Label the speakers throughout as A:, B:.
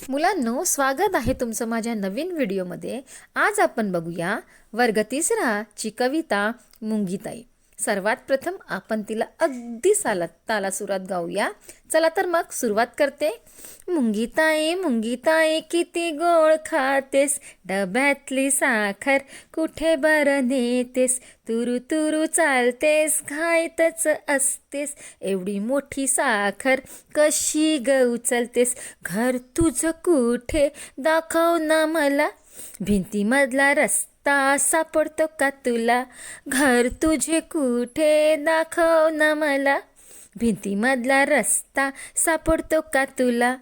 A: मुलांनो, स्वागत आहे तुमचं माझ्या नवीन व्हिडिओमध्ये। आज आपण बघूया वर्ग 3 ची कविता मुंगीताई। सर्वात प्रथम आपण तिला अगदी तालासुरात गाऊया। चला तर मग सुरुवात करते। मुंगीताई मुंगीताई किती गोड खातेस, डब्यातली साखर कुठे बरं नेतेस, तुरु तुरु चालतेस, घाईतच असतेस, एवढी मोठी साखर कशी ग उचलतेस, घर तुझं कुठे दाखव ना मला, भिंतीमधला रस्ता सापडतो का तुला, घर तुझे कुठे दाखव ना मला, भिंतीमधला रस्ता सापडतो का तुला,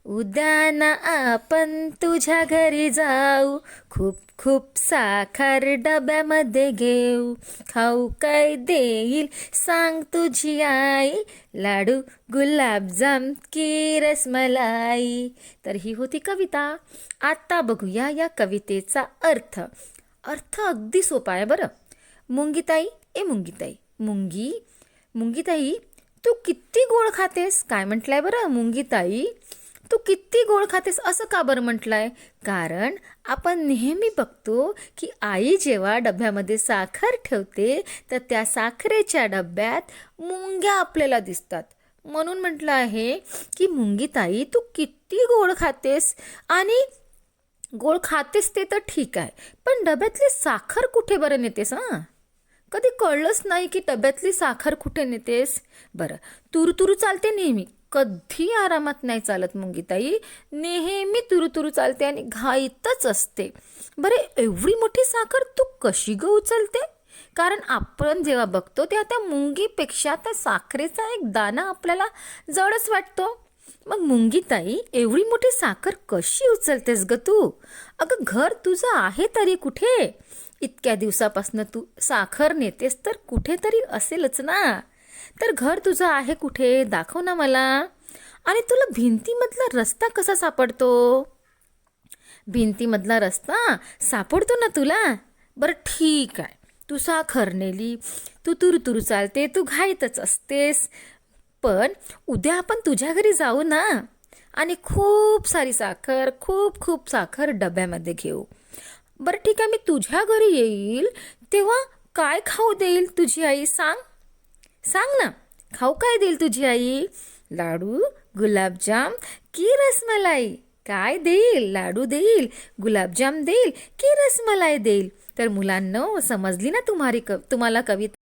A: उद्या ना आपण तुझ्या घरी जाऊ, खूप खूप साखर डब्यामध्ये घेऊ, खाऊ काय देईल सांग तुझी आई, लाडू गुलाबजाम की रसमलाई। तर ही होती कविता। आता बघूया या कवितेचा अर्थ। अर्थ अगदी सोपा आहे बरं। मुंगीताई ए मुंगीताई, मुंगीताई तू किती गोड खातेस। काय म्हटलंय बरं, मुंगीताई तू किती गोड खातेस असं का बरं म्हटलंय? कारण आपण नेहमी बघतो की आई जेव्हा डब्यामध्ये साखर ठेवते तर त्या साखरेच्या डब्यात मुंग्या आपल्याला दिसतात, म्हणून म्हटलं आहे की मुंगीताई तू किती गोड खातेस। आणि गोड खातेस ते तर ठीक आहे, पण डब्यातली साखर कुठे बरं नेतेस? कधी कळलंच नाही की डब्यातली साखर कुठे नेतेस। बरं, तुरुतुरु चालते नेहमी, कधी आरामात नाही चालत मुंगीताई, नेहमी तुरुतुरु चालते आणि घाईतच असते। बरं, एवढी मोठी साखर तू कशी ग उचलते? कारण आपण जेव्हा बघतो तेव्हा त्या मुंगीपेक्षा त्या साखरेचा एक दाना आपल्याला जडच वाटतो। मग मुंगीताई एवढी मोठी साखर कशी उचलतेस ग तू? अगं घर तुझं आहे तरी कुठे? इतक्या दिवसापासून तू साखर नेतेस तर कुठेतरी असेलच ना, तर घर तुझं आहे कुठे दाखव ना मला। आणि तुला भिंतीमधला रस्ता कसा सापडतो? भिंतीमधला रस्ता सापडतो ना तुला? बरं ठीक आहे, तू साखर नेली, तू तुरुतुरु चालते, तू घाईतच असतेस, पण उद्या आपण तुझ्या घरी जाऊ ना आणि खूप सारी साखर खूप साखर डब्यामध्ये घेऊ। बरं ठीक आहे, मी तुझ्या घरी येईल तेव्हा काय खाऊ देईल तुझी आई सांग? सांग ना, खाऊ काय देईल तुझी आई? लाडू गुलाबजाम की रसमलाई? काय देईल? लाडू देईल, गुलाबजाम देईल की रसमलाई देईल? तर मुलांनो, समजली ना तुम्हाला कविता?